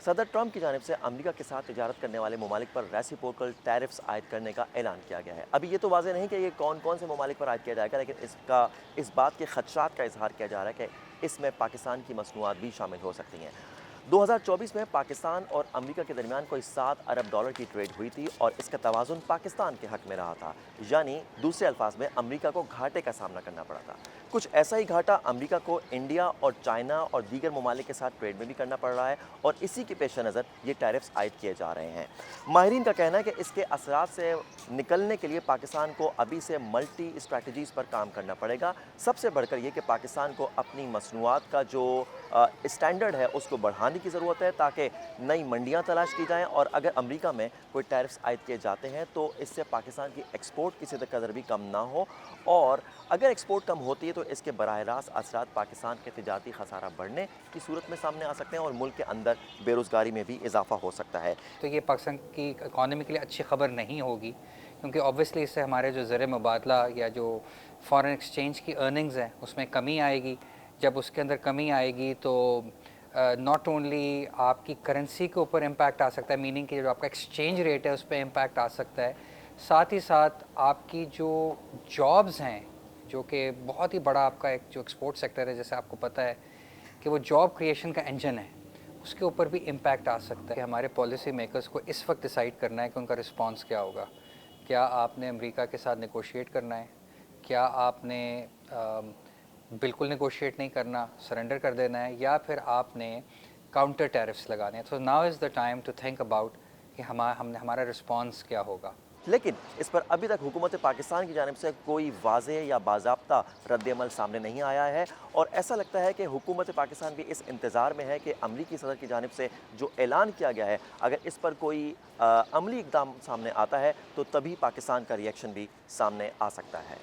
صدر ٹرمپ کی جانب سے امریکہ کے ساتھ تجارت کرنے والے ممالک پر ریسیپروکل ٹیرفز عائد کرنے کا اعلان کیا گیا ہے۔ ابھی یہ تو واضح نہیں کہ یہ کون کون سے ممالک پر عائد کیا جائے گا، لیکن اس بات کے خدشات کا اظہار کیا جا رہا ہے کہ اس میں پاکستان کی مصنوعات بھی شامل ہو سکتی ہیں۔ 2024 میں پاکستان اور امریکہ کے درمیان کوئی $7 ارب کی ٹریڈ ہوئی تھی اور اس کا توازن پاکستان کے حق میں رہا تھا، یعنی دوسرے الفاظ میں امریکہ کو گھاٹے کا سامنا کرنا پڑا تھا۔ کچھ ایسا ہی گھاٹا امریکہ کو انڈیا اور چائنا اور دیگر ممالک کے ساتھ ٹریڈ میں بھی کرنا پڑ رہا ہے، اور اسی کے پیش نظر یہ ٹیرفز عائد کیے جا رہے ہیں۔ ماہرین کا کہنا ہے کہ اس کے اثرات سے نکلنے کے لیے پاکستان کو ابھی سے ملٹی اسٹریٹجیز پر کام کرنا پڑے گا۔ سب سے بڑھ کر یہ کہ پاکستان کو اپنی مصنوعات کا جو اسٹینڈرڈ ہے اس کو بڑھانے کی ضرورت ہے، تاکہ نئی منڈیاں تلاش کی جائیں، اور اگر امریکہ میں کوئی ٹیرفز عائد کیے جاتے ہیں تو اس سے پاکستان کی ایکسپورٹ کی صدر قدر بھی کم نہ ہو، اور اگر ایکسپورٹ کم ہوتی ہے تو اس کے براہ راست اثرات پاکستان کے تجارتی خسارہ بڑھنے کی صورت میں سامنے آ سکتے ہیں، اور ملک کے اندر بے روزگاری میں بھی اضافہ ہو سکتا ہے۔ تو یہ پاکستان کی اکانومی کے لیے اچھی خبر نہیں ہوگی، کیونکہ اوبویسلی اس سے ہمارے جو زر مبادلہ یا جو فارن ایکسچینج کی ارننگز ہیں اس میں کمی آئے گی۔ جب اس کے اندر کمی آئے گی تو ناٹ اونلی آپ کی کرنسی کے اوپر امپیکٹ آ سکتا ہے، میننگ کہ جو آپ کا ایکسچینج ریٹ ہے اس پہ امپیکٹ آ سکتا ہے، ساتھ ہی ساتھ آپ کی جو جابز ہیں، جو کہ بہت ہی بڑا آپ کا ایک جو ایکسپورٹ سیکٹر ہے، جیسے آپ کو پتہ ہے کہ وہ جاب کریشن کا انجن ہے، اس کے اوپر بھی امپیکٹ آ سکتا ہے۔ کہ ہمارے پالیسی میکرز کو اس وقت ڈیسائیڈ کرنا ہے کہ ان کا رسپانس کیا ہوگا۔ کیا آپ نے امریکہ کے ساتھ نیگوشیٹ کرنا ہے؟ کیا آپ نے بالکل نیگوشیٹ نہیں کرنا، سرنڈر کر دینا ہے، یا پھر آپ نے کاؤنٹر ٹیرفس لگانے ہیں؟ تو now is the time to think about کہ ہمارا رسپانس کیا ہوگا۔ لیکن اس پر ابھی تک حکومت پاکستان کی جانب سے کوئی واضح یا باضابطہ رد عمل سامنے نہیں آیا ہے، اور ایسا لگتا ہے کہ حکومت پاکستان بھی اس انتظار میں ہے کہ امریکی صدر کی جانب سے جو اعلان کیا گیا ہے، اگر اس پر کوئی عملی اقدام سامنے آتا ہے تو تبھی پاکستان کا ری ایکشن بھی سامنے آ سکتا ہے۔